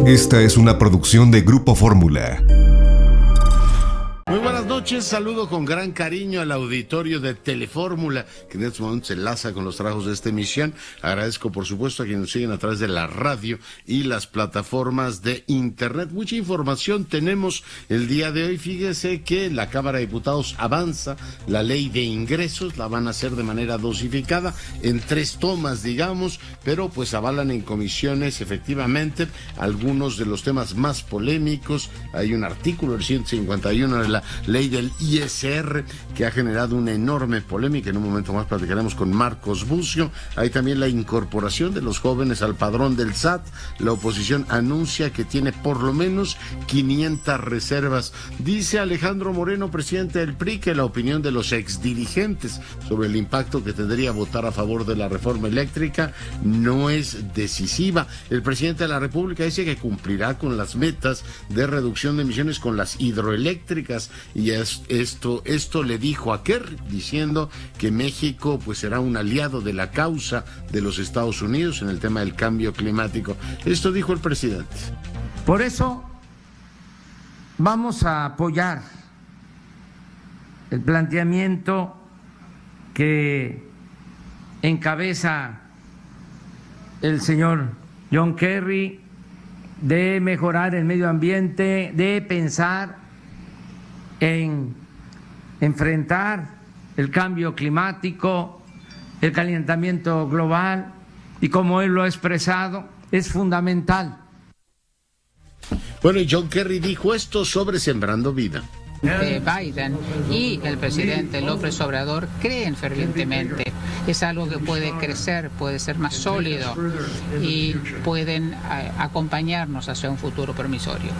Esta es una producción de Grupo Fórmula. Muy buenas noches, saludo con gran cariño al auditorio de Telefórmula, que en este momento se enlaza con los trabajos de esta emisión. Agradezco, por supuesto, a quienes nos siguen a través de la radio y las plataformas de internet. Mucha información tenemos el día de hoy. Fíjese que la Cámara de Diputados avanza la ley de ingresos, la van a hacer de manera dosificada, en 3 tomas, digamos, pero pues avalan en comisiones, efectivamente, algunos de los temas más polémicos. Hay un artículo, el 151 de la ley del ISR, que ha generado una enorme polémica. En un momento más platicaremos con Marcos Bucio. Hay también la incorporación de los jóvenes al padrón del SAT. La oposición anuncia que tiene por lo menos 500 reservas. Dice Alejandro Moreno, presidente del PRI, que la opinión de los exdirigentes sobre el impacto que tendría votar a favor de la reforma eléctrica no es decisiva. El presidente de la República dice que cumplirá con las metas de reducción de emisiones con las hidroeléctricas. Y esto le dijo a Kerry, diciendo que México pues será un aliado de la causa de los Estados Unidos en el tema del cambio climático. Esto dijo el presidente. Por eso vamos a apoyar el planteamiento que encabeza el señor John Kerry de mejorar el medio ambiente, de pensar en enfrentar el cambio climático, el calentamiento global, y como él lo ha expresado, es fundamental. Bueno, y John Kerry dijo esto sobre Sembrando Vida. Biden y el presidente López Obrador creen fervientemente. Es algo que puede crecer, puede ser más sólido y pueden acompañarnos hacia un futuro promisorio.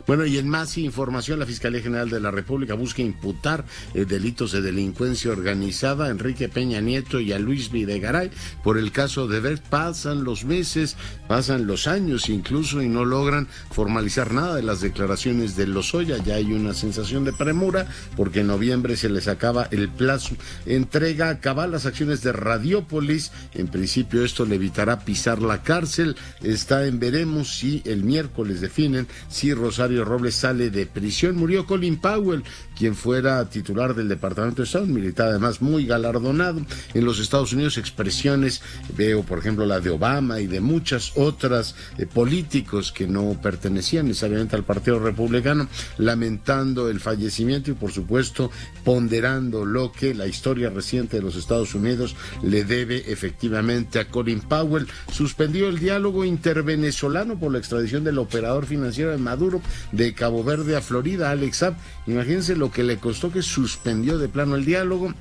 Bueno, y en más información, la Fiscalía General de la República busca imputar delitos de delincuencia organizada a Enrique Peña Nieto y a Luis Videgaray por el caso de Odebrecht. Pasan los meses, pasan los años incluso, y no logran formalizar nada de las declaraciones de Lozoya. Ya hay una sensación de premura porque en noviembre se les acaba el plazo. Entrega cabal las acciones de Radiópolis. En principio esto le evitará pisar la cárcel. Está en veremos si el miércoles definen si Rosario Robles sale de prisión. Murió Colin Powell, quien fuera titular del Departamento de Estado, un militar además muy galardonado en los Estados Unidos. Expresiones, veo por ejemplo la de Obama y de muchas otras políticos que no pertenecían necesariamente al Partido Republicano, lamentando el fallecimiento y por supuesto ponderando lo que la historia reciente de los Estados Unidos le debe efectivamente a Colin Powell. Suspendió el diálogo intervenezolano por la extradición del operador financiero de Maduro de Cabo Verde a Florida, Alex Saab. Imagínense lo que le costó, que suspendió de plano el diálogo.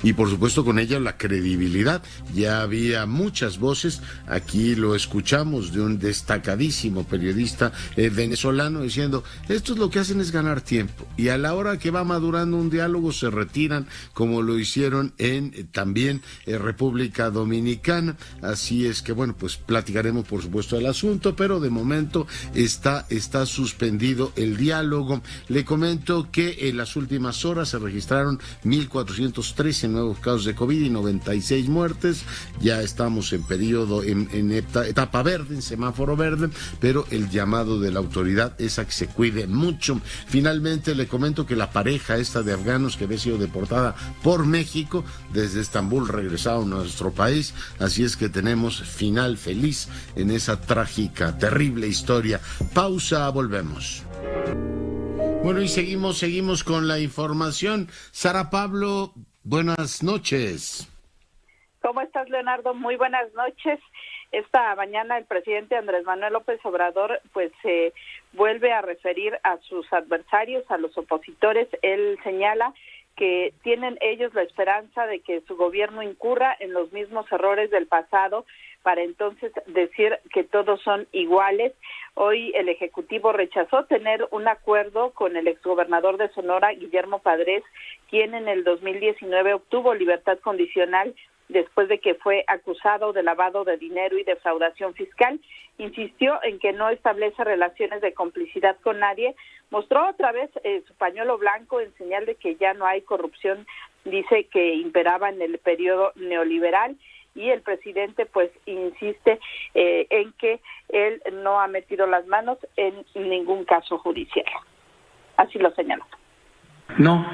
Y por supuesto con ella la credibilidad. Ya había muchas voces, aquí lo escuchamos, de un destacadísimo periodista venezolano diciendo, esto es lo que hacen es ganar tiempo, y a la hora que va madurando un diálogo se retiran, como lo hicieron en también República Dominicana. Así es que bueno, pues platicaremos por supuesto del asunto, pero de momento está suspendido el diálogo. Le comento que en las últimas horas se registraron 1,413 nuevos casos de COVID y 96 muertes. Ya estamos en periodo, en etapa verde, en semáforo verde, pero el llamado de la autoridad es a que se cuide mucho. Finalmente le comento que la pareja esta de afganos que había sido deportada por México, desde Estambul regresaron a nuestro país, así es que tenemos final feliz en esa trágica, terrible historia. Pausa, volvemos. Bueno, y seguimos con la información. Sara Pablo, buenas noches. ¿Cómo estás, Leonardo? Muy buenas noches. Esta mañana el presidente Andrés Manuel López Obrador pues se vuelve a referir a sus adversarios, a los opositores. Él señala que tienen ellos la esperanza de que su gobierno incurra en los mismos errores del pasado para entonces decir que todos son iguales. Hoy el Ejecutivo rechazó tener un acuerdo con el exgobernador de Sonora, Guillermo Padres, quien en el 2019 obtuvo libertad condicional después de que fue acusado de lavado de dinero y defraudación fiscal. Insistió en que no establece relaciones de complicidad con nadie. Mostró otra vez su pañuelo blanco en señal de que ya no hay corrupción, dice que imperaba en el periodo neoliberal. y el presidente pues insiste en que él no ha metido las manos en ningún caso judicial. Así lo señaló. No,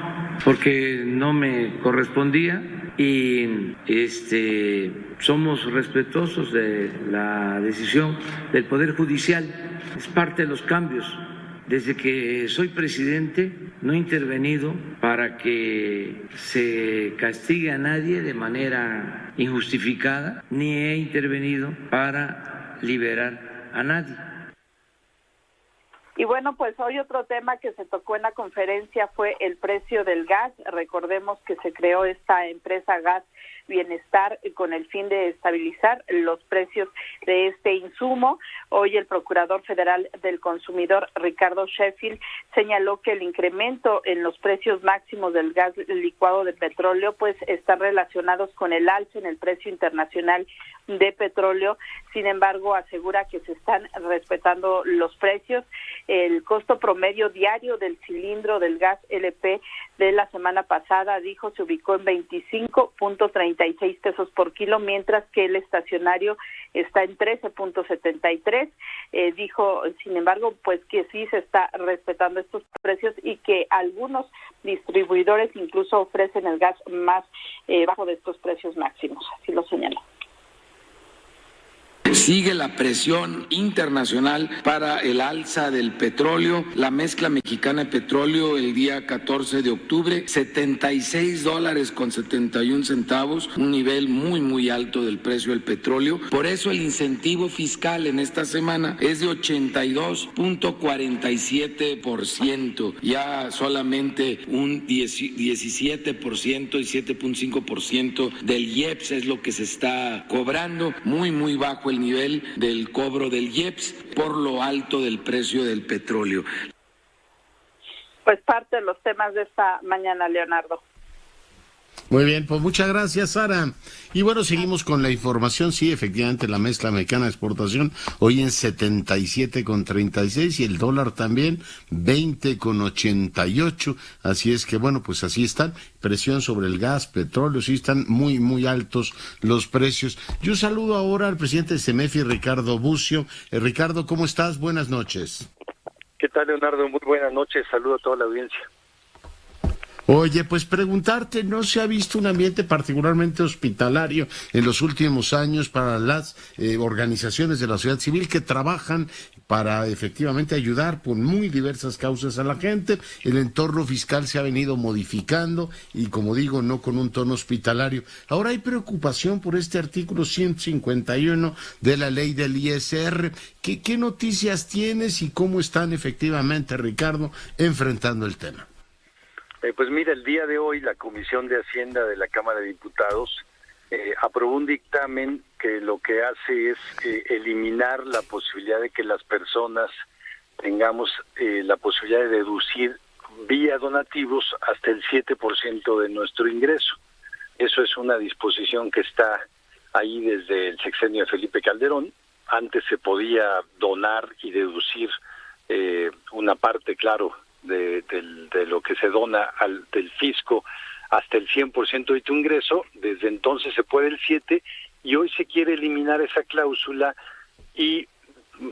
porque no me correspondía y somos respetuosos de la decisión del Poder Judicial. Es parte de los cambios. Desde que soy presidente no he intervenido para que se castigue a nadie de manera injustificada, ni he intervenido para liberar a nadie. Y bueno, pues hoy otro tema que se tocó en la conferencia fue el precio del gas. Recordemos que se creó esta empresa Gas Bienestar con el fin de estabilizar los precios de este insumo. Hoy el Procurador Federal del Consumidor, Ricardo Sheffield, señaló que el incremento en los precios máximos del gas licuado de petróleo pues están relacionados con el alza en el precio internacional de petróleo. Sin embargo, asegura que se están respetando los precios. El costo promedio diario del cilindro del gas LP de la semana pasada, dijo, se ubicó en 25.36 pesos por kilo, mientras que el estacionario está en 13.73. Dijo, sin embargo, pues que sí se está respetando estos precios y que algunos distribuidores incluso ofrecen el gas más bajo de estos precios máximos. Así lo señaló. Sigue la presión internacional para el alza del petróleo. La mezcla mexicana de petróleo el día 14 de octubre, $76.71, un nivel muy alto del precio del petróleo. Por eso el incentivo fiscal en esta semana es de 82.47%, ya solamente un 17% y 7.5% del IEPS es lo que se está cobrando, muy bajo el nivel del cobro del IEPS por lo alto del precio del petróleo. Pues parte de los temas de esta mañana, Leonardo. Muy bien, pues muchas gracias, Sara. Y bueno, seguimos con la información. Sí, efectivamente, la mezcla mexicana de exportación hoy en 77,36 y el dólar también 20,88. Así es que, bueno, pues así están. Presión sobre el gas, petróleo, sí están muy altos los precios. Yo saludo ahora al presidente de CEMEFI, Ricardo Bucio. Ricardo, ¿cómo estás? Buenas noches. ¿Qué tal, Leonardo? Muy buenas noches. Saludo a toda la audiencia. Oye, pues preguntarte, ¿no se ha visto un ambiente particularmente hospitalario en los últimos años para las organizaciones de la sociedad civil que trabajan para efectivamente ayudar por muy diversas causas a la gente? El entorno fiscal se ha venido modificando y, como digo, no con un tono hospitalario. Ahora hay preocupación por este artículo 151 de la ley del ISR. ¿Qué noticias tienes y cómo están efectivamente, Ricardo, enfrentando el tema? Pues mira, el día de hoy la Comisión de Hacienda de la Cámara de Diputados aprobó un dictamen que lo que hace es eliminar la posibilidad de que las personas tengamos la posibilidad de deducir vía donativos hasta el 7% de nuestro ingreso. Eso es una disposición que está ahí desde el sexenio de Felipe Calderón. Antes se podía donar y deducir una parte, claro, de lo que se dona del fisco hasta el 100% de tu ingreso. Desde entonces se puede el 7%, y hoy se quiere eliminar esa cláusula y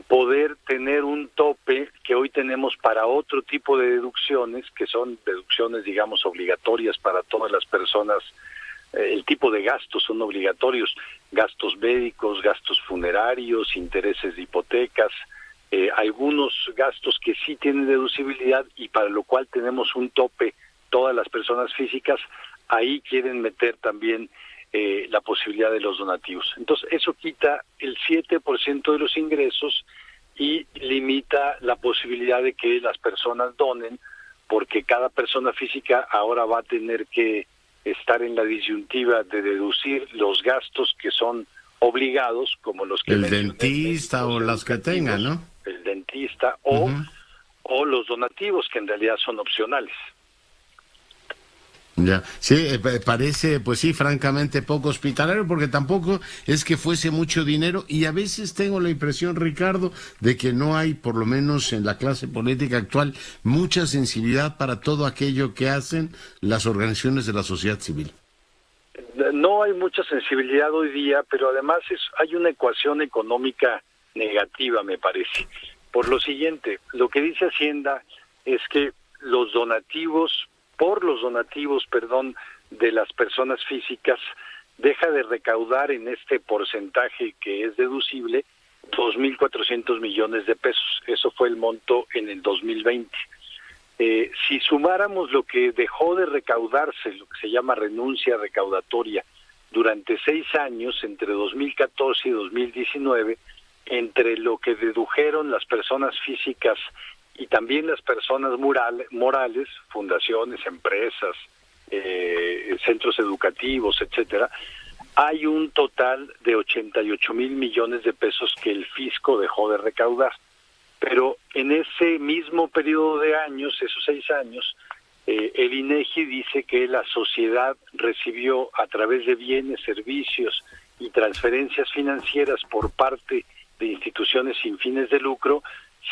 poder tener un tope que hoy tenemos para otro tipo de deducciones, que son deducciones, digamos, obligatorias para todas las personas. El tipo de gastos son obligatorios: gastos médicos, gastos funerarios, intereses de hipotecas, algunos gastos que sí tienen deducibilidad y para lo cual tenemos un tope todas las personas físicas. Ahí quieren meter también la posibilidad de los donativos. Entonces eso quita el 7% de los ingresos y limita la posibilidad de que las personas donen, porque cada persona física ahora va a tener que estar en la disyuntiva de deducir los gastos que son obligados, como los que el dentista o las que tengan, ¿no? El dentista o los donativos, que en realidad son opcionales. Ya, sí, parece, pues sí, francamente poco hospitalario, porque tampoco es que fuese mucho dinero, y a veces tengo la impresión, Ricardo, de que no hay, por lo menos en la clase política actual, mucha sensibilidad para todo aquello que hacen las organizaciones de la sociedad civil. no hay mucha sensibilidad hoy día, pero además hay una ecuación económica negativa, me parece. Por lo siguiente, lo que dice Hacienda es que los donativos de las personas físicas deja de recaudar en este porcentaje que es deducible 2.400 millones de pesos. Eso fue el monto en el 2020. Si sumáramos lo que dejó de recaudarse, lo que se llama renuncia recaudatoria, durante 6 años, entre 2014 y 2019, entre lo que dedujeron las personas físicas y también las personas morales, fundaciones, empresas, centros educativos, etcétera, hay un total de 88,000 millones de pesos que el fisco dejó de recaudar. Pero en ese mismo periodo de años, esos 6 años, el INEGI dice que la sociedad recibió a través de bienes, servicios y transferencias financieras por parte de instituciones sin fines de lucro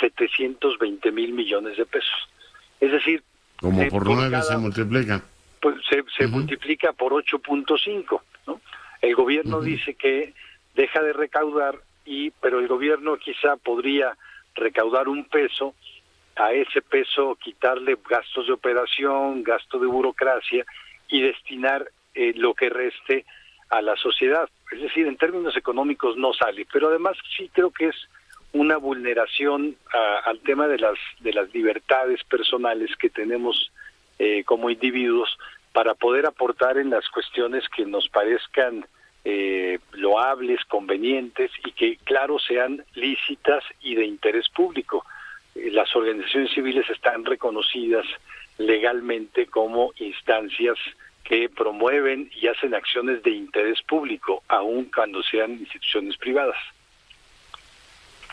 720,000 millones de pesos. Es decir, como por 9 se multiplica. Pues se multiplica por 8.5, ¿no? El gobierno dice que deja de recaudar, pero el gobierno quizá podría recaudar un peso, a ese peso quitarle gastos de operación, gasto de burocracia y destinar lo que reste a la sociedad. Es decir, en términos económicos no sale, pero además sí creo que es una vulneración al tema de las libertades personales que tenemos como individuos para poder aportar en las cuestiones que nos parezcan loables, convenientes y que, claro, sean lícitas y de interés público. Las organizaciones civiles están reconocidas legalmente como instancias que promueven y hacen acciones de interés público, aun cuando sean instituciones privadas.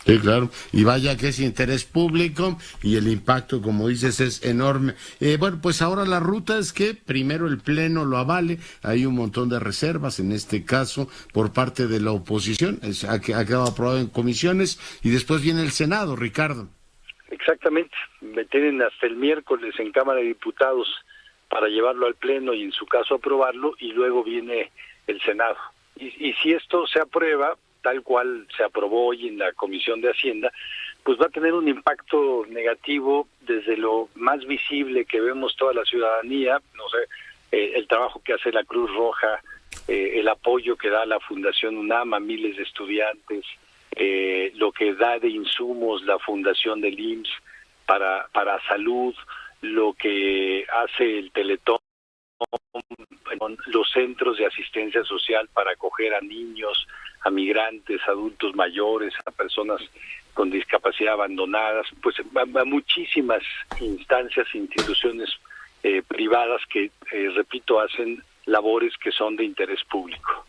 Sí, claro, y vaya que es interés público y el impacto, como dices, es enorme. Bueno, pues ahora la ruta es que primero el Pleno lo avale, hay un montón de reservas, en este caso, por parte de la oposición, ha quedado aprobado en comisiones, y después viene el Senado, Ricardo. Exactamente, me tienen hasta el miércoles en Cámara de Diputados para llevarlo al Pleno y en su caso aprobarlo, y luego viene el Senado. Y si esto se aprueba, tal cual se aprobó hoy en la Comisión de Hacienda, pues va a tener un impacto negativo desde lo más visible que vemos toda la ciudadanía, no sé, el trabajo que hace la Cruz Roja, el apoyo que da la Fundación UNAM a miles de estudiantes, lo que da de insumos la Fundación del IMSS para salud, lo que hace el Teletón, los centros de asistencia social para acoger a niños, a migrantes, adultos mayores, a personas con discapacidad abandonadas, pues a muchísimas instancias, instituciones privadas que, repito, hacen labores que son de interés público.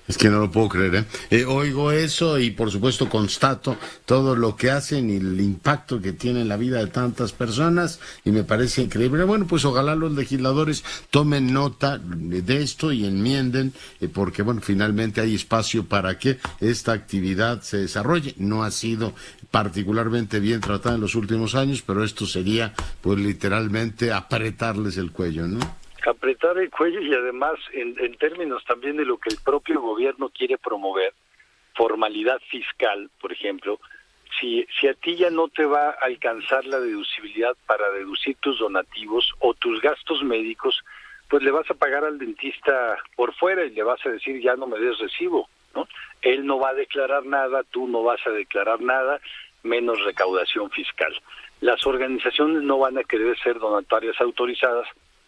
Es que no lo puedo creer, oigo eso y por supuesto constato todo lo que hacen y el impacto que tiene en la vida de tantas personas y me parece increíble. Bueno, pues ojalá los legisladores tomen nota de esto y enmienden, porque bueno, finalmente hay espacio para que esta actividad se desarrolle. No ha sido particularmente bien tratada en los últimos años, pero esto sería pues literalmente apretarles el cuello, ¿no? Apretar el cuello y además en términos también de lo que el propio gobierno quiere promover, formalidad fiscal, por ejemplo, si a ti ya no te va a alcanzar la deducibilidad para deducir tus donativos o tus gastos médicos, pues le vas a pagar al dentista por fuera y le vas a decir ya no me des recibo, ¿no? Él no va a declarar nada, tú no vas a declarar nada, menos recaudación fiscal. Las organizaciones no van a querer ser donatarias autorizadas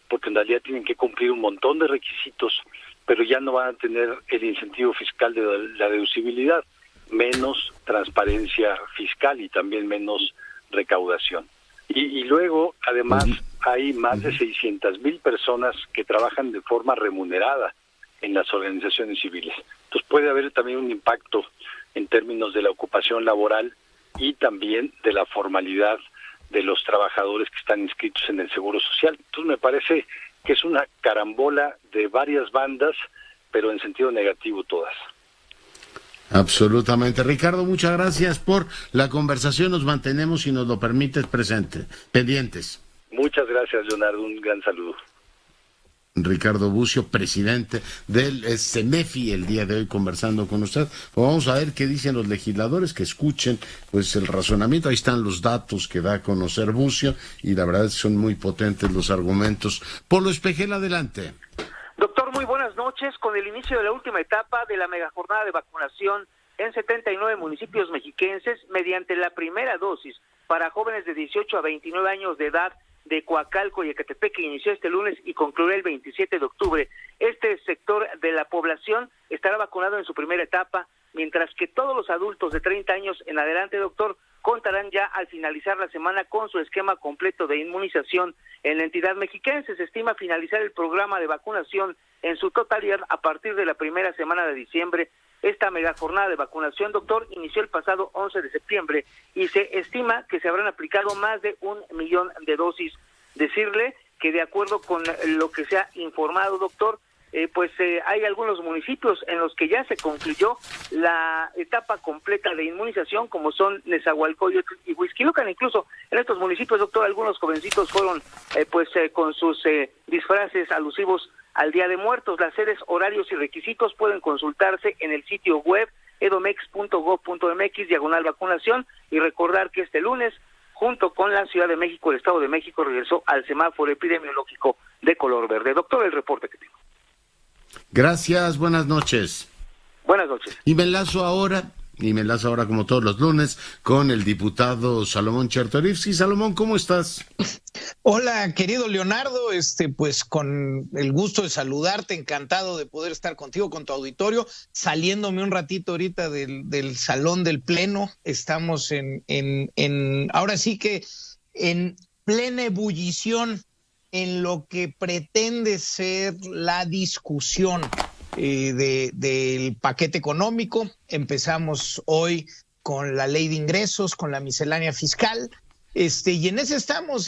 porque en realidad tienen que cumplir un montón de requisitos, pero ya no van a tener el incentivo fiscal de la deducibilidad, menos transparencia fiscal y también menos recaudación. Y luego, además, hay más de 600,000 personas que trabajan de forma remunerada en las organizaciones civiles. Entonces puede haber también un impacto en términos de la ocupación laboral y también de la formalidad de los trabajadores que están inscritos en el Seguro Social. Entonces me parece que es una carambola de varias bandas, pero en sentido negativo todas. Absolutamente. Ricardo, muchas gracias por la conversación. Nos mantenemos, si nos lo permites, pendientes. Muchas gracias, Leonardo. Un gran saludo. Ricardo Bucio, presidente del CEMEFI, el día de hoy conversando con usted. Pues vamos a ver qué dicen los legisladores, que escuchen pues el razonamiento. Ahí están los datos que da a conocer Bucio y la verdad es que son muy potentes los argumentos. Polo Espejel, adelante. Doctor, muy buenas noches. Con el inicio de la última etapa de la megajornada de vacunación en 79 municipios mexiquenses, mediante la primera dosis para jóvenes de 18 a 29 años de edad de Coacalco y Ecatepec, que inició este lunes y concluirá el 27 de octubre. Este sector de la población estará vacunado en su primera etapa, mientras que todos los adultos de 30 años en adelante, doctor, contarán ya al finalizar la semana con su esquema completo de inmunización en la entidad mexiquense. Se estima finalizar el programa de vacunación en su totalidad a partir de la primera semana de diciembre. Esta megajornada de vacunación, doctor, inició el pasado 11 de septiembre y se estima que se habrán aplicado más de 1 millón de dosis. Decirle que de acuerdo con lo que se ha informado, doctor, hay algunos municipios en los que ya se concluyó la etapa completa de inmunización, como son Nezahualcóyotl y Huixquilucan. Incluso en estos municipios, doctor, algunos jovencitos fueron con sus disfraces alusivos al Día de Muertos. Las sedes, horarios y requisitos pueden consultarse en el sitio web edomex.gov.mx/vacunación, y recordar que este lunes, junto con la Ciudad de México, el Estado de México regresó al semáforo epidemiológico de color verde. Doctor, el reporte que tengo. Gracias, buenas noches. Buenas noches. Y me enlazo ahora como todos los lunes con el diputado Salomón Chertorivsky. Salomón, ¿cómo estás? Hola, querido Leonardo, pues con el gusto de saludarte, encantado de poder estar contigo, con tu auditorio, saliéndome un ratito ahorita del salón del Pleno. Estamos ahora sí que en plena ebullición en lo que pretende ser la discusión del paquete económico. Empezamos hoy con la ley de ingresos, con la miscelánea fiscal, y en eso estamos,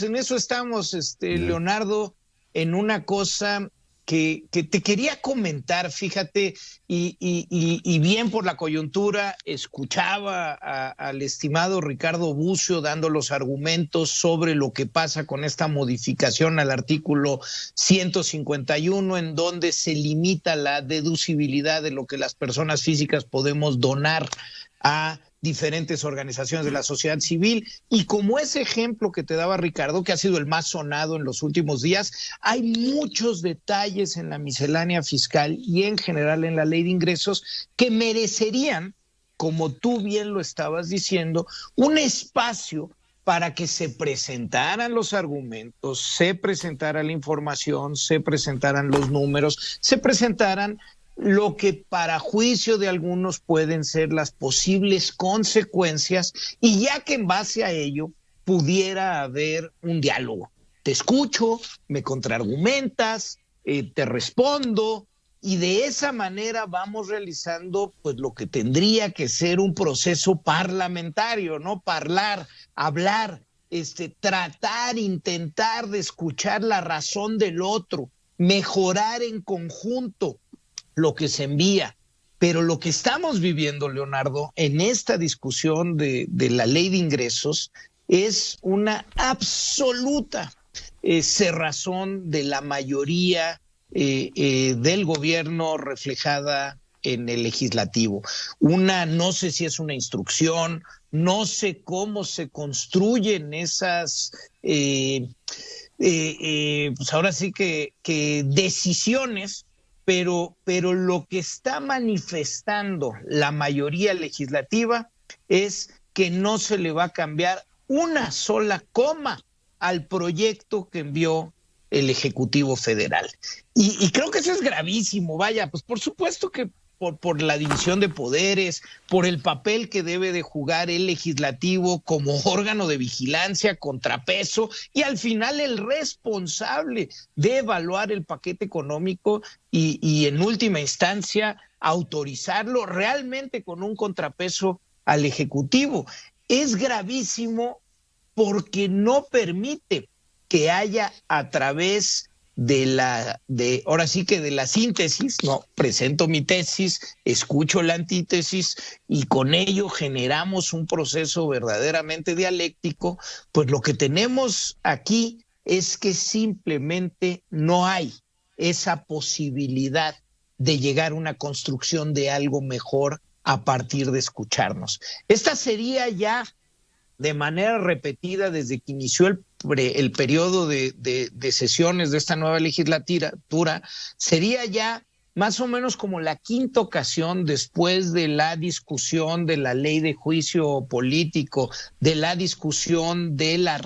Leonardo, en una cosa que te quería comentar, fíjate, y bien por la coyuntura, escuchaba al estimado Ricardo Bucio dando los argumentos sobre lo que pasa con esta modificación al artículo 151, en donde se limita la deducibilidad de lo que las personas físicas podemos donar a diferentes organizaciones de la sociedad civil. Y como ese ejemplo que te daba Ricardo, que ha sido el más sonado en los últimos días, hay muchos detalles en la miscelánea fiscal y en general en la ley de ingresos que merecerían, como tú bien lo estabas diciendo, un espacio para que se presentaran los argumentos, se presentara la información, se presentaran los números, se presentaran lo que para juicio de algunos pueden ser las posibles consecuencias, y ya que en base a ello pudiera haber un diálogo. Te escucho, me contraargumentas, te respondo, y de esa manera vamos realizando pues lo que tendría que ser un proceso parlamentario, ¿no? Hablar, tratar, intentar de escuchar la razón del otro, mejorar en conjunto lo que se envía. Pero lo que estamos viviendo, Leonardo, en esta discusión de la ley de ingresos es una absoluta cerrazón de la mayoría del gobierno reflejada en el legislativo. No sé si es una instrucción, no sé cómo se construyen esas pues ahora sí que decisiones. Pero lo que está manifestando la mayoría legislativa es que no se le va a cambiar una sola coma al proyecto que envió el Ejecutivo Federal. Y creo que eso es gravísimo. Vaya, pues por supuesto que por la división de poderes, por el papel que debe de jugar el legislativo como órgano de vigilancia, contrapeso, y al final el responsable de evaluar el paquete económico y en última instancia autorizarlo realmente con un contrapeso al Ejecutivo. Es gravísimo porque no permite que haya, a través ahora sí que de la síntesis, no, presento mi tesis, escucho la antítesis y con ello generamos un proceso verdaderamente dialéctico. Pues lo que tenemos aquí es que simplemente no hay esa posibilidad de llegar a una construcción de algo mejor a partir de escucharnos. Esta sería ya de manera repetida desde que inició el periodo de sesiones de esta nueva legislatura, sería ya más o menos como la quinta ocasión después de la discusión de la ley de juicio político, de la discusión de la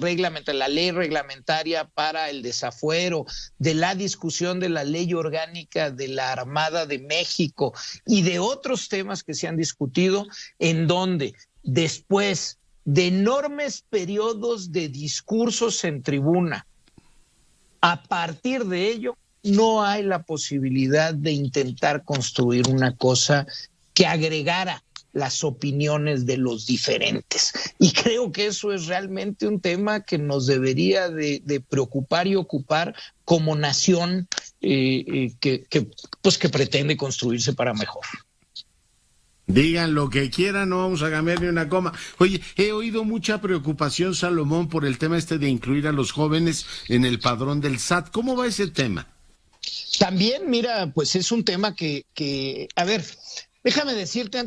ley reglamentaria para el desafuero, de la discusión de la ley orgánica de la Armada de México y de otros temas que se han discutido, en donde después de enormes periodos de discursos en tribuna, a partir de ello no hay la posibilidad de intentar construir una cosa que agregara las opiniones de los diferentes. Y creo que eso es realmente un tema que nos debería de preocupar y ocupar como nación que pretende construirse para mejor. Digan lo que quieran, no vamos a cambiar ni una coma. Oye, he oído mucha preocupación, Salomón, por el tema de incluir a los jóvenes en el padrón del SAT. ¿Cómo va ese tema? También, mira, pues es un tema que a ver, déjame decirte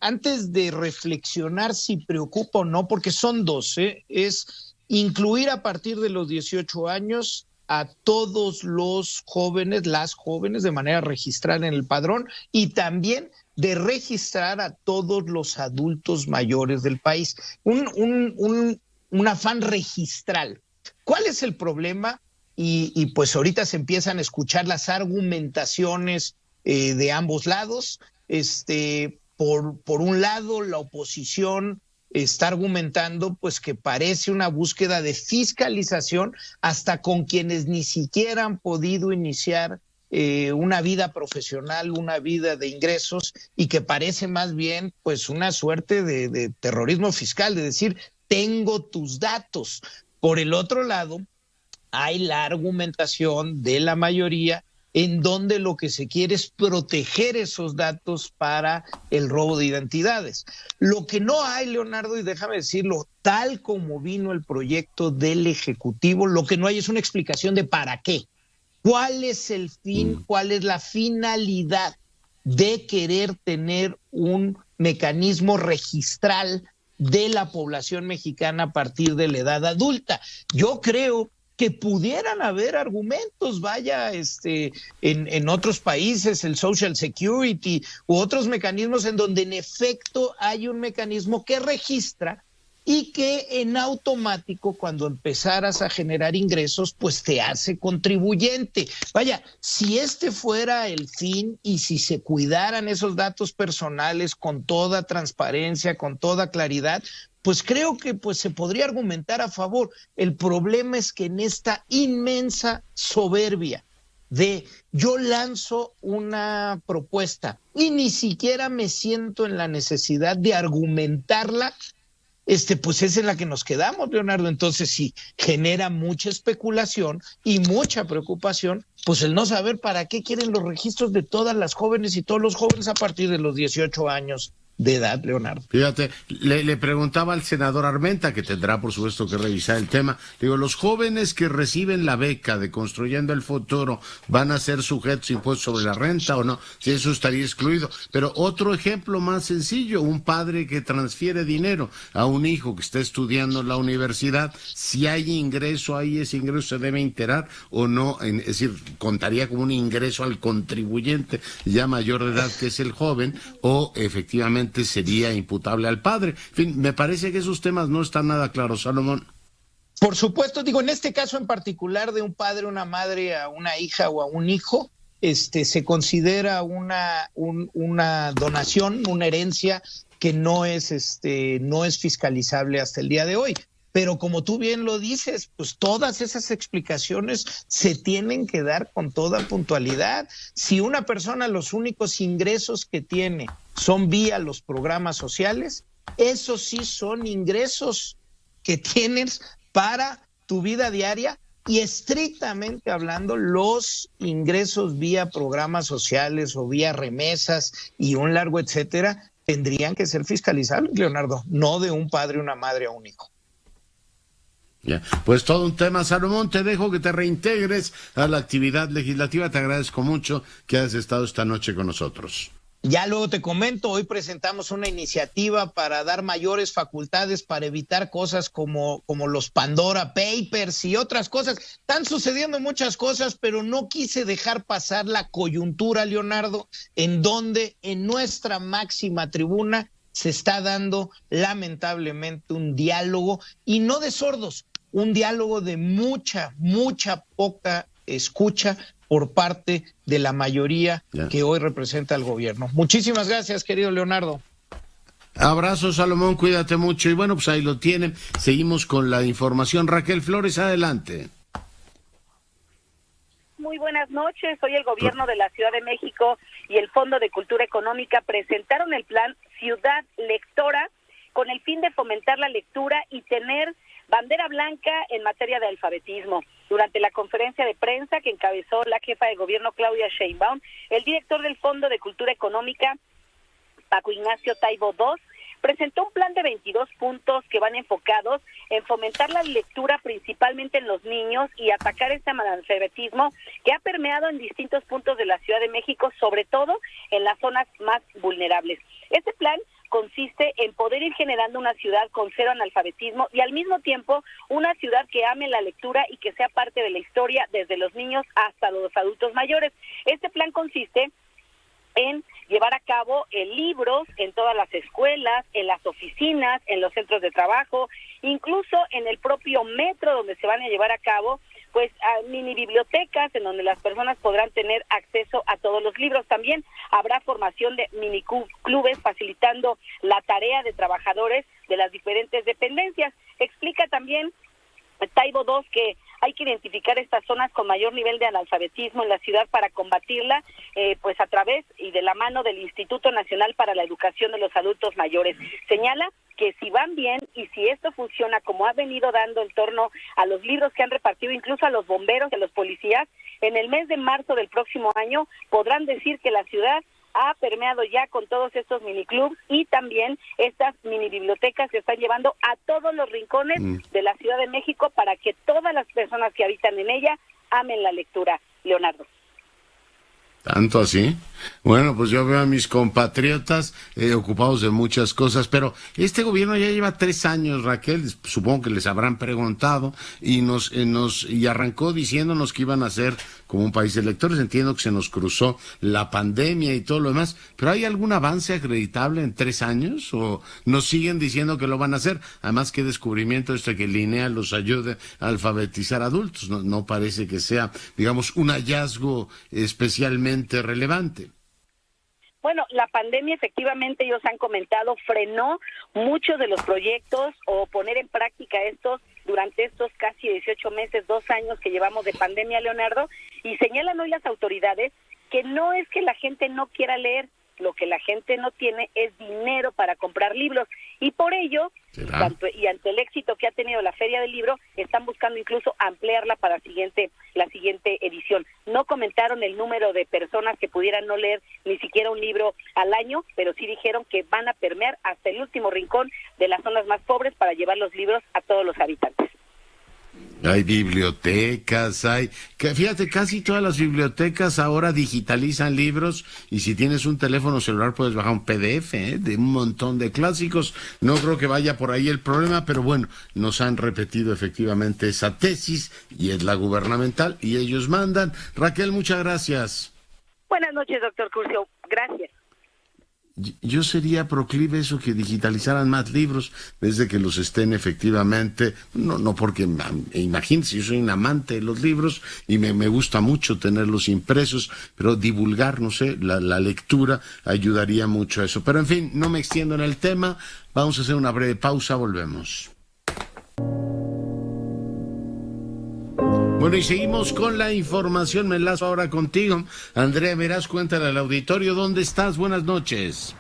antes de reflexionar si preocupa o no, porque son dos, es incluir a partir de los 18 años a todos los jóvenes, las jóvenes de manera registrada en el padrón y también de registrar a todos los adultos mayores del país. Un afán registral. ¿Cuál es el problema? Y pues ahorita se empiezan a escuchar las argumentaciones de ambos lados. Por un lado, la oposición está argumentando pues que parece una búsqueda de fiscalización hasta con quienes ni siquiera han podido iniciar una vida profesional, una vida de ingresos, y que parece más bien pues una suerte de terrorismo fiscal, de decir, tengo tus datos. Por el otro lado, hay la argumentación de la mayoría en donde lo que se quiere es proteger esos datos para el robo de identidades. Lo que no hay, Leonardo, y déjame decirlo, tal como vino el proyecto del Ejecutivo, lo que no hay es una explicación de para qué. ¿Cuál es el fin, cuál es la finalidad de querer tener un mecanismo registral de la población mexicana a partir de la edad adulta? Yo creo que pudieran haber argumentos, vaya, en otros países, el Social Security u otros mecanismos en donde en efecto hay un mecanismo que registra y que en automático cuando empezaras a generar ingresos, pues te hace contribuyente. Vaya, si este fuera el fin y si se cuidaran esos datos personales con toda transparencia, con toda claridad, pues creo que pues se podría argumentar a favor. El problema es que en esta inmensa soberbia de yo lanzo una propuesta y ni siquiera me siento en la necesidad de argumentarla, pues es en la que nos quedamos, Leonardo. Entonces sí, genera mucha especulación y mucha preocupación, pues el no saber para qué quieren los registros de todas las jóvenes y todos los jóvenes a partir de los 18 años de edad, Leonardo. Fíjate, le preguntaba al senador Armenta, que tendrá por supuesto que revisar el tema, digo, los jóvenes que reciben la beca de Construyendo el Futuro, ¿van a ser sujetos a impuestos sobre la renta o no? Si eso estaría excluido. Pero otro ejemplo más sencillo, un padre que transfiere dinero a un hijo que está estudiando en la universidad, si hay ingreso ahí, ese ingreso se debe enterar o no, es decir, contaría como un ingreso al contribuyente ya mayor de edad que es el joven, o efectivamente sería imputable al padre. En fin, me parece que esos temas no están nada claros, Salomón. Por supuesto, digo, en este caso en particular de un padre, una madre, a una hija o a un hijo, se considera una donación, una herencia que no es fiscalizable hasta el día de hoy. Pero como tú bien lo dices, pues todas esas explicaciones se tienen que dar con toda puntualidad. Si una persona los únicos ingresos que tiene son vía los programas sociales, esos sí son ingresos que tienes para tu vida diaria y estrictamente hablando los ingresos vía programas sociales o vía remesas y un largo etcétera tendrían que ser fiscalizables, Leonardo, no de un padre, una madre a un hijo. Ya, pues todo un tema, Salomón. Te dejo que te reintegres a la actividad legislativa. Te agradezco mucho que hayas estado esta noche con nosotros. Ya luego te comento, hoy presentamos una iniciativa para dar mayores facultades para evitar cosas como los Pandora Papers y otras cosas. Están sucediendo muchas cosas, pero no quise dejar pasar la coyuntura, Leonardo, en donde en nuestra máxima tribuna se está dando lamentablemente un diálogo, y no de sordos, un diálogo de mucha poca escucha por parte de la mayoría que hoy representa al gobierno. Muchísimas gracias, querido Leonardo. Abrazo, Salomón, cuídate mucho. Y bueno, pues ahí lo tienen. Seguimos con la información. Raquel Flores, adelante. Muy buenas noches. Hoy el gobierno de la Ciudad de México y el Fondo de Cultura Económica presentaron el plan Ciudad Lectora con el fin de fomentar la lectura y tener bandera blanca en materia de alfabetismo. Durante la conferencia de prensa que encabezó la jefa de gobierno Claudia Sheinbaum, el director del Fondo de Cultura Económica, Paco Ignacio Taibo II, presentó un plan de 22 puntos que van enfocados en fomentar la lectura principalmente en los niños y atacar este analfabetismo que ha permeado en distintos puntos de la Ciudad de México, sobre todo en las zonas más vulnerables. Este plan consiste en poder ir generando una ciudad con cero analfabetismo y al mismo tiempo una ciudad que ame la lectura y que sea parte de la historia desde los niños hasta los adultos mayores. Este plan consiste en llevar a cabo libros en todas las escuelas, en las oficinas, en los centros de trabajo, incluso en el propio metro, donde se van a llevar a cabo pues a mini bibliotecas en donde las personas podrán tener acceso a todos los libros. También habrá formación de mini clubes facilitando la tarea de trabajadores de las diferentes dependencias. Explica también Taibo II que hay que identificar estas zonas con mayor nivel de analfabetismo en la ciudad para combatirla, pues a través y de la mano del Instituto Nacional para la Educación de los Adultos Mayores. Señala que si van bien y si esto funciona como ha venido dando en torno a los libros que han repartido incluso a los bomberos y a los policías, en el mes de marzo del próximo año podrán decir que la ciudad ha permeado ya con todos estos miniclubs y también estas mini bibliotecas se están llevando a todos los rincones de la Ciudad de México para que todas las personas que habitan en ella amen la lectura. Leonardo. ¿Tanto así? Bueno, pues yo veo a mis compatriotas ocupados de muchas cosas, pero este gobierno ya lleva 3 años, Raquel, supongo que les habrán preguntado, y arrancó diciéndonos que iban a ser como un país de lectores. Entiendo que se nos cruzó la pandemia y todo lo demás, pero ¿hay algún avance acreditable en 3 años? ¿O nos siguen diciendo que lo van a hacer? Además, ¿qué descubrimiento esto de que Linea los ayude a alfabetizar adultos? No parece que sea, digamos, un hallazgo especialmente relevante. Bueno, la pandemia efectivamente, ellos han comentado, frenó muchos de los proyectos o poner en práctica estos durante estos casi 18 meses, 2 años que llevamos de pandemia, Leonardo, y señalan hoy las autoridades que no es que la gente no quiera leer, lo que la gente no tiene es dinero para comprar libros, y por ello, y ante el éxito que ha tenido la Feria del Libro, están buscando incluso ampliarla para la siguiente edición. No comentaron el número de personas que pudieran no leer ni siquiera un libro al año, pero sí dijeron que van a permear hasta el último rincón de las zonas más pobres para llevar los libros a todos los habitantes. Hay bibliotecas, fíjate, casi todas las bibliotecas ahora digitalizan libros, y si tienes un teléfono celular puedes bajar un PDF de un montón de clásicos. No creo que vaya por ahí el problema, pero bueno, nos han repetido efectivamente esa tesis, y es la gubernamental, y ellos mandan. Raquel, muchas gracias. Buenas noches, doctor Curcio. Gracias. Yo sería proclive eso, que digitalizaran más libros, desde que los estén efectivamente, no porque, imagínense, yo soy un amante de los libros y me gusta mucho tenerlos impresos, pero divulgar, no sé, la lectura ayudaría mucho a eso. Pero en fin, no me extiendo en el tema, vamos a hacer una breve pausa, volvemos. Bueno, y seguimos con la información. Me enlazo ahora contigo. Andrea Meraz, cuéntale al auditorio dónde estás. Buenas noches.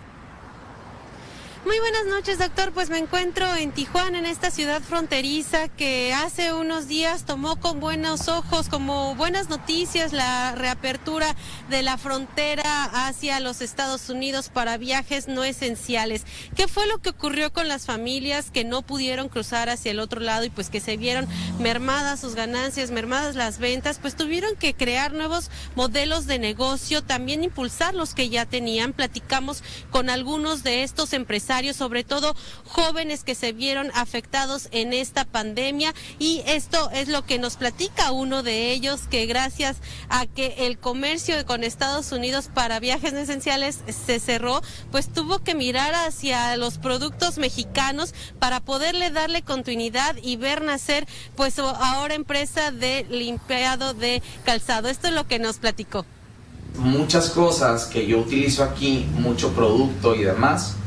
Muy buenas noches, doctor. Pues me encuentro en Tijuana, en esta ciudad fronteriza que hace unos días tomó con buenos ojos, como buenas noticias, la reapertura de la frontera hacia los Estados Unidos para viajes no esenciales. ¿Qué fue lo que ocurrió con las familias que no pudieron cruzar hacia el otro lado y pues que se vieron mermadas sus ganancias, mermadas las ventas? Pues tuvieron que crear nuevos modelos de negocio, también impulsar los que ya tenían. Platicamos con algunos de estos empresarios, sobre todo jóvenes que se vieron afectados en esta pandemia, y esto es lo que nos platica uno de ellos, que gracias a que el comercio con Estados Unidos para viajes no esenciales se cerró, pues tuvo que mirar hacia los productos mexicanos para poderle darle continuidad y ver nacer pues ahora empresa de limpiado de calzado. Esto es lo que nos platicó. Muchas cosas que yo utilizo aquí, mucho producto y demás,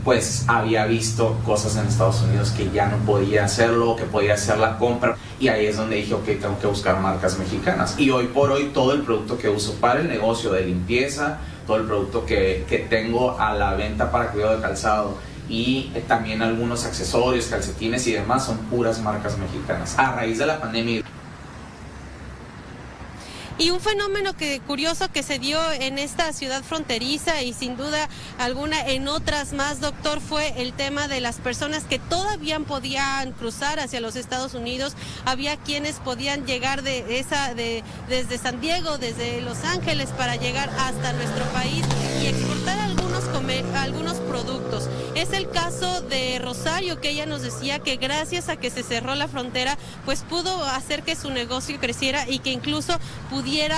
pues había visto cosas en Estados Unidos que ya no podía hacerlo, que podía hacer la compra, y ahí es donde dije, ok, tengo que buscar marcas mexicanas. Y hoy por hoy todo el producto que uso para el negocio de limpieza, todo el producto que tengo a la venta para cuidado de calzado y también algunos accesorios, calcetines y demás son puras marcas mexicanas. A raíz de la pandemia. Y un fenómeno curioso que se dio en esta ciudad fronteriza y sin duda alguna en otras más, doctor, fue el tema de las personas que todavía podían cruzar hacia los Estados Unidos. Había quienes podían llegar desde San Diego, desde Los Ángeles, para llegar hasta nuestro país y exportar algunos productos. Es el caso de Rosario, que ella nos decía que gracias a que se cerró la frontera, pues pudo hacer que su negocio creciera y que incluso pudiera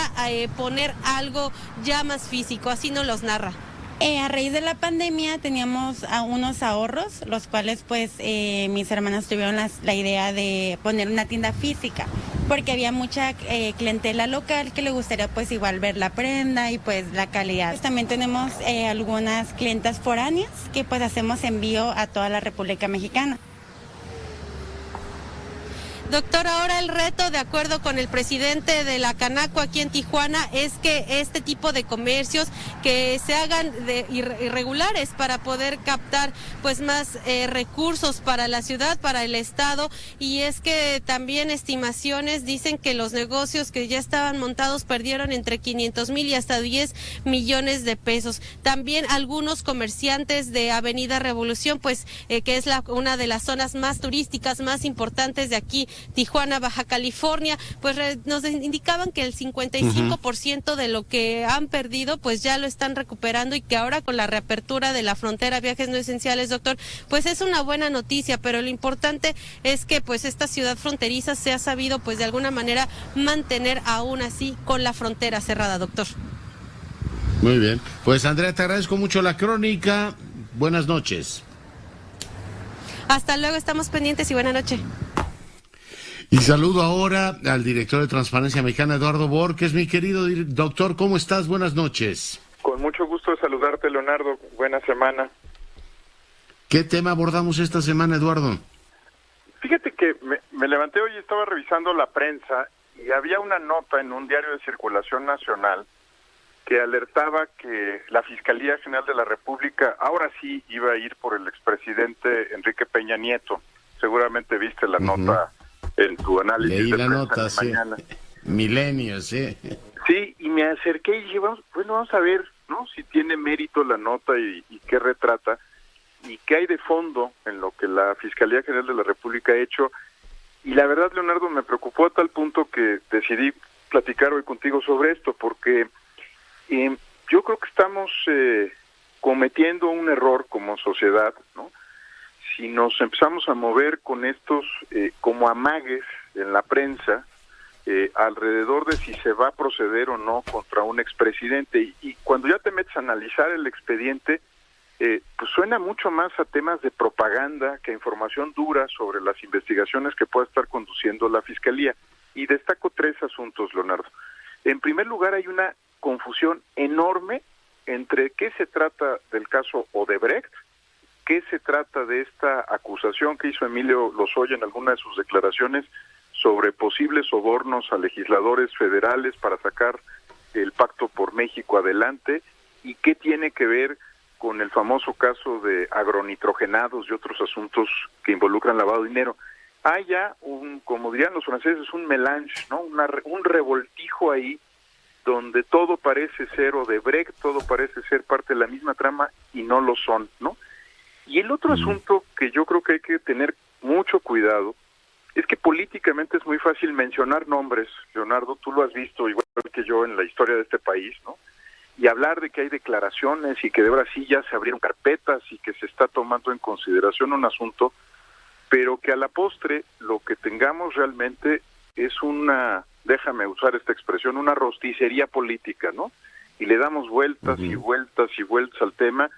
poner algo ya más físico. Así nos los narra. A raíz de la pandemia teníamos unos ahorros, los cuales pues mis hermanas tuvieron la idea de poner una tienda física, porque había mucha clientela local que le gustaría pues igual ver la prenda y pues la calidad. Pues, también tenemos algunas clientas foráneas que pues hacemos envío a toda la República Mexicana. Doctor, ahora el reto, de acuerdo con el presidente de la Canaco aquí en Tijuana, es que este tipo de comercios que se hagan irregulares para poder captar pues más recursos para la ciudad, para el estado, y es que también estimaciones dicen que los negocios que ya estaban montados perdieron entre 500,000 y hasta 10 millones de pesos. También algunos comerciantes de Avenida Revolución, pues que es una de las zonas más turísticas, más importantes de aquí, Tijuana, Baja California, pues nos indicaban que el 55% de lo que han perdido pues ya lo están recuperando, y que ahora con la reapertura de la frontera viajes no esenciales, doctor, pues es una buena noticia, pero lo importante es que pues esta ciudad fronteriza se ha sabido pues de alguna manera mantener aún así con la frontera cerrada, doctor. Muy bien, pues Andrea, te agradezco mucho la crónica, buenas noches. Hasta luego, estamos pendientes y buena noche. Y saludo ahora al director de Transparencia Mexicana, Eduardo Borges. Mi querido doctor, ¿cómo estás? Buenas noches. Con mucho gusto de saludarte, Leonardo. Buena semana. ¿Qué tema abordamos esta semana, Eduardo? Fíjate que me levanté hoy y estaba revisando la prensa y había una nota en un diario de circulación nacional que alertaba que la Fiscalía General de la República ahora sí iba a ir por el expresidente Enrique Peña Nieto. Seguramente viste la nota en tu análisis. Leí de la nota, sí. Mañana. Milenio, sí. Sí, y me acerqué y dije, vamos a ver, ¿no? Si tiene mérito la nota y qué retrata y qué hay de fondo en lo que la Fiscalía General de la República ha hecho. Y la verdad, Leonardo, me preocupó a tal punto que decidí platicar hoy contigo sobre esto, porque yo creo que estamos cometiendo un error como sociedad, ¿no? Si nos empezamos a mover con estos como amagues en la prensa alrededor de si se va a proceder o no contra un expresidente, y cuando ya te metes a analizar el expediente, pues suena mucho más a temas de propaganda que a información dura sobre las investigaciones que pueda estar conduciendo la Fiscalía. Y destaco 3 asuntos, Leonardo. En primer lugar, hay una confusión enorme entre qué se trata del caso Odebrecht, qué se trata de esta acusación que hizo Emilio Lozoya en alguna de sus declaraciones sobre posibles sobornos a legisladores federales para sacar el Pacto por México adelante, y qué tiene que ver con el famoso caso de agronitrogenados y otros asuntos que involucran lavado de dinero. Hay ya como dirían los franceses, un mélange, ¿no? Un revoltijo ahí donde todo parece ser Odebrecht, todo parece ser parte de la misma trama y no lo son, ¿no? Y el otro asunto que yo creo que hay que tener mucho cuidado es que políticamente es muy fácil mencionar nombres, Leonardo, tú lo has visto igual que yo en la historia de este país, ¿no? Y hablar de que hay declaraciones y que de ahora sí ya se abrieron carpetas y que se está tomando en consideración un asunto, pero que a la postre lo que tengamos realmente es una, déjame usar esta expresión, una rosticería política, ¿no? Y le damos vueltas y vueltas y vueltas al tema,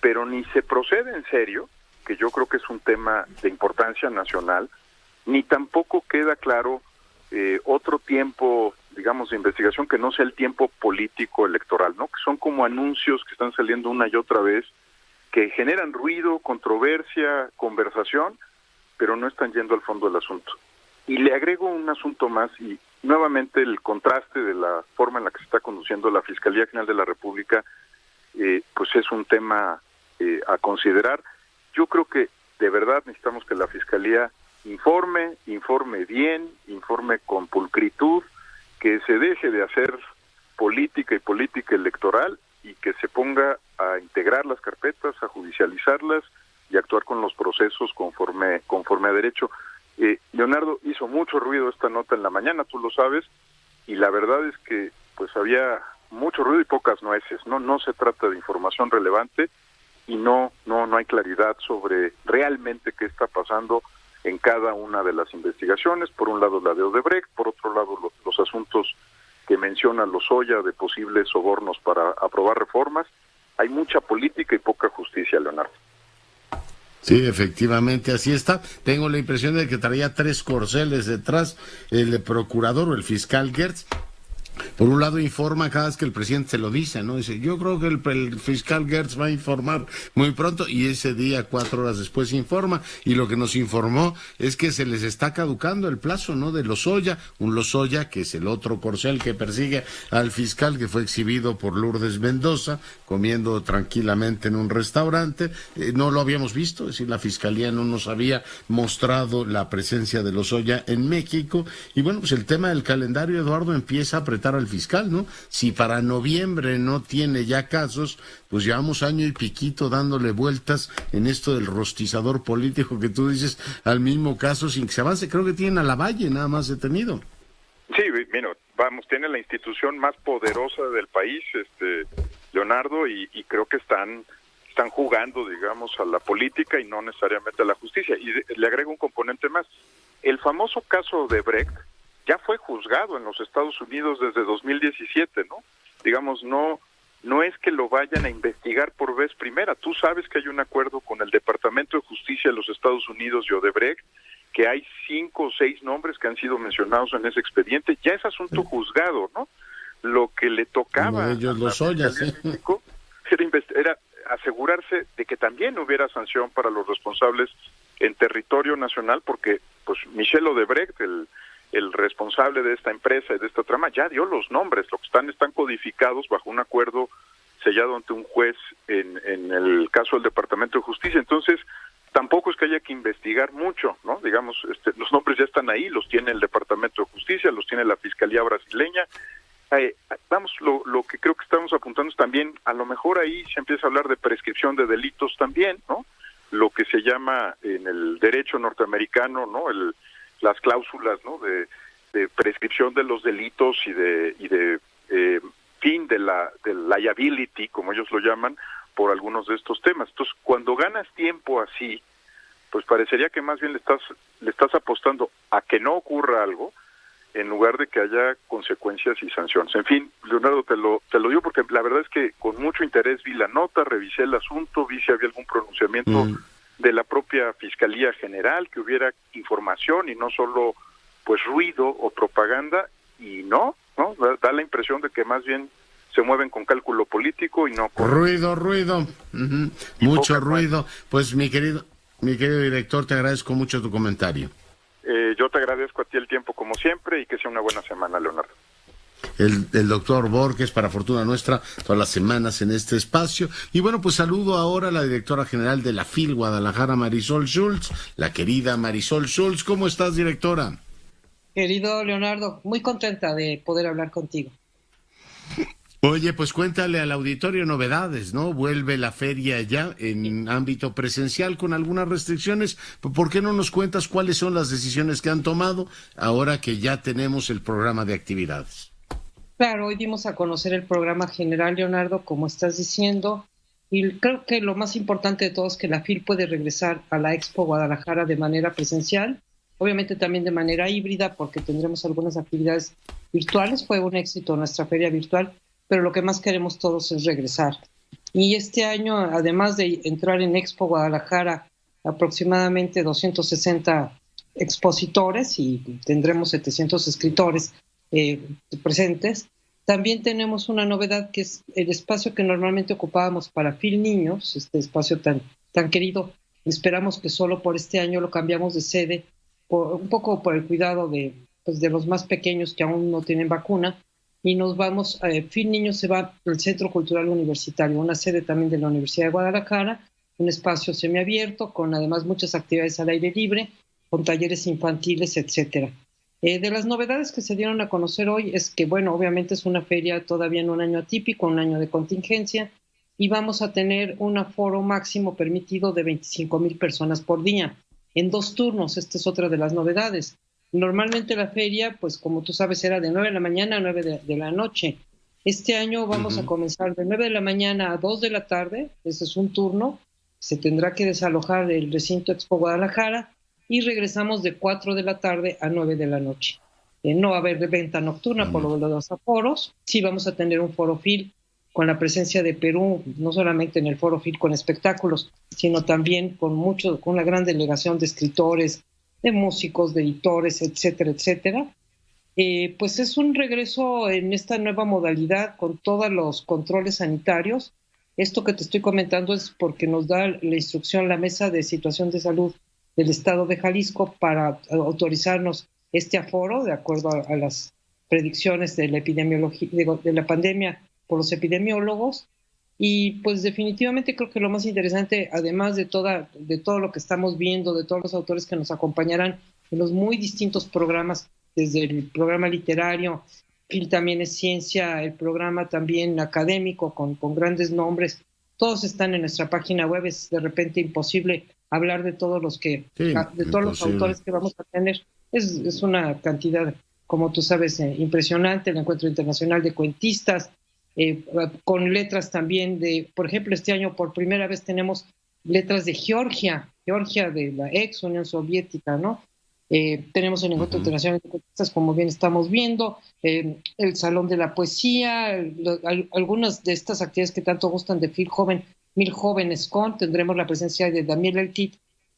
pero ni se procede en serio, que yo creo que es un tema de importancia nacional, ni tampoco queda claro otro tiempo, digamos, de investigación que no sea el tiempo político electoral, ¿no? Que son como anuncios que están saliendo una y otra vez, que generan ruido, controversia, conversación, pero no están yendo al fondo del asunto. Y le agrego un asunto más, y nuevamente el contraste de la forma en la que se está conduciendo la Fiscalía General de la República, pues es un tema a considerar. Yo creo que de verdad necesitamos que la Fiscalía informe bien, informe con pulcritud, que se deje de hacer política y política electoral y que se ponga a integrar las carpetas, a judicializarlas y actuar con los procesos conforme a derecho. Leonardo, hizo mucho ruido esta nota en la mañana, tú lo sabes, y la verdad es que pues había mucho ruido y pocas nueces. No se trata de información relevante y no hay claridad sobre realmente qué está pasando en cada una de las investigaciones. Por un lado la de Odebrecht, por otro lado los asuntos que menciona Lozoya de posibles sobornos para aprobar reformas. Hay mucha política y poca justicia, Leonardo. Sí, efectivamente, así está. Tengo la impresión de que traía 3 corceles detrás, el procurador o el fiscal Gertz. Por un lado informa cada vez que el presidente se lo dice, ¿no? Dice, yo creo que el fiscal Gertz va a informar muy pronto, y ese día, 4 horas después, informa, y lo que nos informó es que se les está caducando el plazo, ¿no? De Lozoya, un Lozoya que es el otro corcel que persigue al fiscal, que fue exhibido por Lourdes Mendoza, comiendo tranquilamente en un restaurante. No lo habíamos visto, es decir, la fiscalía no nos había mostrado la presencia de Lozoya en México, y bueno, pues el tema del calendario, Eduardo, empieza a apretar al fiscal, ¿no? Si para noviembre no tiene ya casos, pues llevamos año y piquito dándole vueltas en esto del rostizador político que tú dices, al mismo caso sin que se avance. Creo que tienen a Lavalle nada más detenido. Sí, mira, tiene la institución más poderosa del país, Leonardo, y creo que están jugando, digamos, a la política y no necesariamente a la justicia. Y le agrego un componente más. El famoso caso de Brecht ya fue juzgado en los Estados Unidos desde 2017, ¿no? Digamos, no es que lo vayan a investigar por vez primera. Tú sabes que hay un acuerdo con el Departamento de Justicia de los Estados Unidos y Odebrecht, que hay 5 o 6 nombres que han sido mencionados en ese expediente. Ya es asunto juzgado, ¿no? Lo que le tocaba a ellos Lozoya, sí, era asegurarse de que también hubiera sanción para los responsables en territorio nacional, porque pues Michel Odebrecht, el responsable de esta empresa y de esta trama, ya dio los nombres, lo que están codificados bajo un acuerdo sellado ante un juez en el caso del Departamento de Justicia. Entonces, tampoco es que haya que investigar mucho, ¿no? Digamos, los nombres ya están ahí, los tiene el Departamento de Justicia, los tiene la Fiscalía brasileña. Lo que creo que estamos apuntando es también, a lo mejor ahí se empieza a hablar de prescripción de delitos también, ¿no? Lo que se llama en el derecho norteamericano, ¿no? Las cláusulas, ¿no? de prescripción de los delitos y de fin de la liability, como ellos lo llaman, por algunos de estos temas. Entonces, cuando ganas tiempo así, pues parecería que más bien le estás apostando a que no ocurra algo, en lugar de que haya consecuencias y sanciones. En fin, Leonardo, te lo digo porque la verdad es que con mucho interés vi la nota, revisé el asunto, vi si había algún pronunciamiento de la propia Fiscalía General, que hubiera información y no solo pues ruido o propaganda, y no, da la impresión de que más bien se mueven con cálculo político y no con... Ruido. Mucho ruido. Pues mi querido director, te agradezco mucho tu comentario. Yo te agradezco a ti el tiempo como siempre y que sea una buena semana, Leonardo. El doctor Borges, para fortuna nuestra, todas las semanas en este espacio. Y bueno, pues saludo ahora a la directora general de la FIL Guadalajara, Marisol Schultz, la querida Marisol Schultz. ¿Cómo estás, directora? Querido Leonardo, muy contenta de poder hablar contigo. Oye, pues cuéntale al auditorio novedades, ¿no? Vuelve la feria ya en ámbito presencial con algunas restricciones. ¿Por qué no nos cuentas cuáles son las decisiones que han tomado ahora que ya tenemos el programa de actividades? Claro, hoy dimos a conocer el programa general, Leonardo, como estás diciendo, y creo que lo más importante de todo es que la FIL puede regresar a la Expo Guadalajara de manera presencial, obviamente también de manera híbrida, porque tendremos algunas actividades virtuales. Fue un éxito nuestra feria virtual, pero lo que más queremos todos es regresar. Y este año, además de entrar en Expo Guadalajara aproximadamente 260 expositores y tendremos 700 escritores presentes, también tenemos una novedad que es el espacio que normalmente ocupábamos para FIL Niños, este espacio tan querido. Esperamos que solo por este año lo cambiamos de sede, un poco por el cuidado de los más pequeños que aún no tienen vacuna, y nos vamos, FIL Niños se va al Centro Cultural Universitario, una sede también de la Universidad de Guadalajara, un espacio semiabierto con además muchas actividades al aire libre, con talleres infantiles, etcétera. De las novedades que se dieron a conocer hoy es que, bueno, obviamente es una feria todavía en un año atípico, un año de contingencia, y vamos a tener un aforo máximo permitido de 25,000 personas por día, en 2 turnos. Esta es otra de las novedades. Normalmente la feria, pues como tú sabes, era de 9 de la mañana a 9 de la noche. Este año vamos a comenzar de 9 de la mañana a 2 de la tarde, ese es un turno, se tendrá que desalojar el recinto Expo Guadalajara, y regresamos de 4 de la tarde a 9 de la noche. No va a haber venta nocturna por lo de los aforos. Sí vamos a tener un foro FIL con la presencia de Perú, no solamente en el foro FIL con espectáculos, sino también con una gran delegación de escritores, de músicos, de editores, etcétera, etcétera. Pues es un regreso en esta nueva modalidad con todos los controles sanitarios. Esto que te estoy comentando es porque nos da la instrucción la Mesa de Situación de Salud del Estado de Jalisco para autorizarnos este aforo de acuerdo a las predicciones de la epidemiología, de la pandemia por los epidemiólogos. Y pues definitivamente creo que lo más interesante, además de todo lo que estamos viendo, de todos los autores que nos acompañarán en los muy distintos programas, desde el programa literario, FIL también es ciencia, el programa también académico con grandes nombres, todos están en nuestra página web. Es de repente imposible hablar de todos los los autores que vamos a tener. Es una cantidad, como tú sabes, impresionante. El Encuentro Internacional de Cuentistas, con letras también por ejemplo, este año por primera vez tenemos letras de Georgia de la ex Unión Soviética, ¿no? Tenemos el Encuentro Internacional de Cuentistas, como bien estamos viendo, el Salón de la Poesía, algunas de estas actividades que tanto gustan de FIL Joven, 1000 Jóvenes tendremos la presencia de Daniela Eltit,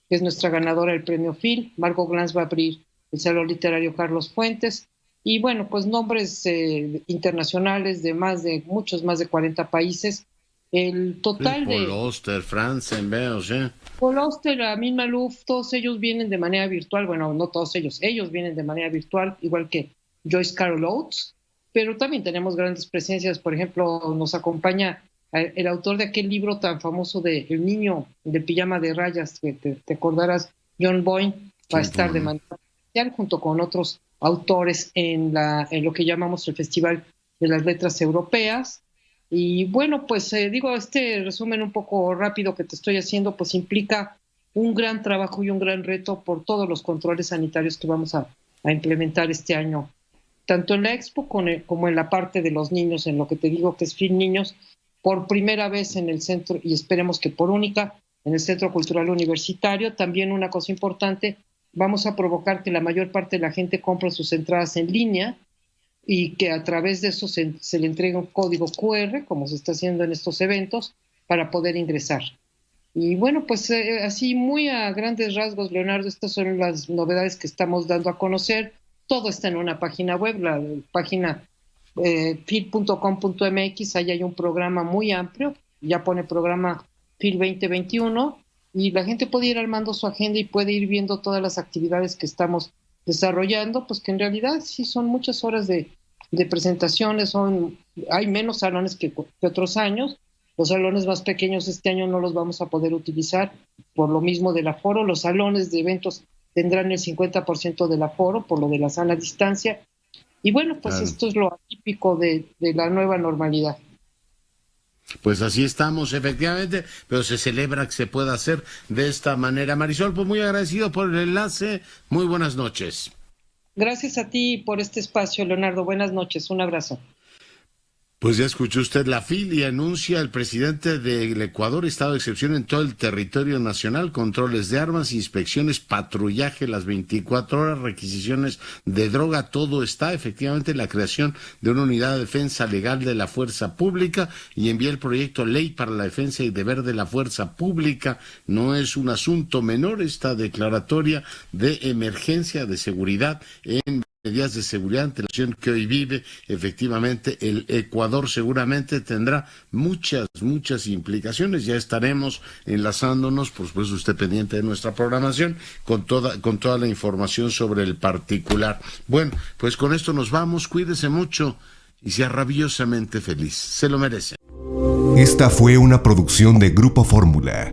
que es nuestra ganadora del premio FIL. Margot Glantz va a abrir el Salón Literario Carlos Fuentes, y bueno, pues nombres internacionales de muchos más de 40 países. El total de Paul Auster, Paul Auster, Amin Malouf, todos ellos vienen de manera virtual. Bueno, no todos ellos vienen de manera virtual, igual que Joyce Carol Oates, pero también tenemos grandes presencias. Por ejemplo, nos acompaña el autor de aquel libro tan famoso de El niño del pijama de rayas, que te acordarás, John Boyne, va a estar de manera especial junto con otros autores en lo que llamamos el Festival de las Letras Europeas. Y bueno, pues este resumen un poco rápido que te estoy haciendo, pues implica un gran trabajo y un gran reto por todos los controles sanitarios que vamos a implementar este año, tanto en la Expo como en la parte de los niños, en lo que te digo que es FIL Niños, por primera vez en el centro, y esperemos que por única, en el Centro Cultural Universitario. También una cosa importante, vamos a provocar que la mayor parte de la gente compre sus entradas en línea y que a través de eso se le entregue un código QR, como se está haciendo en estos eventos, para poder ingresar. Y bueno, pues así muy a grandes rasgos, Leonardo, estas son las novedades que estamos dando a conocer. Todo está en una página web, la página fil.com.mx. Ahí hay un programa muy amplio, ya pone programa FIL 2021, y la gente puede ir armando su agenda y puede ir viendo todas las actividades que estamos desarrollando, pues que en realidad sí son muchas horas de de presentaciones, hay menos salones que otros años. Los salones más pequeños este año no los vamos a poder utilizar por lo mismo del aforo. Los salones de eventos tendrán el 50% del aforo por lo de la sana distancia. Y bueno, pues claro, esto es lo atípico de la nueva normalidad. Pues así estamos, efectivamente, pero se celebra que se pueda hacer de esta manera. Marisol, pues muy agradecido por el enlace. Muy buenas noches. Gracias a ti por este espacio, Leonardo. Buenas noches. Un abrazo. Pues ya escuchó usted la FIL y anuncia el presidente del Ecuador estado de excepción en todo el territorio nacional, controles de armas, inspecciones, patrullaje las 24 horas, requisiciones de droga, todo está, efectivamente, la creación de una unidad de defensa legal de la fuerza pública y envía el proyecto Ley para la defensa y deber de la fuerza pública. No es un asunto menor esta declaratoria de emergencia de seguridad en medidas de seguridad ante la situación que hoy vive. Efectivamente, el Ecuador seguramente tendrá muchas implicaciones. Ya estaremos enlazándonos, por supuesto usted pendiente de nuestra programación, con toda la información sobre el particular. Bueno, pues con esto nos vamos. Cuídese mucho y sea rabiosamente feliz. Se lo merece. Esta fue una producción de Grupo Fórmula.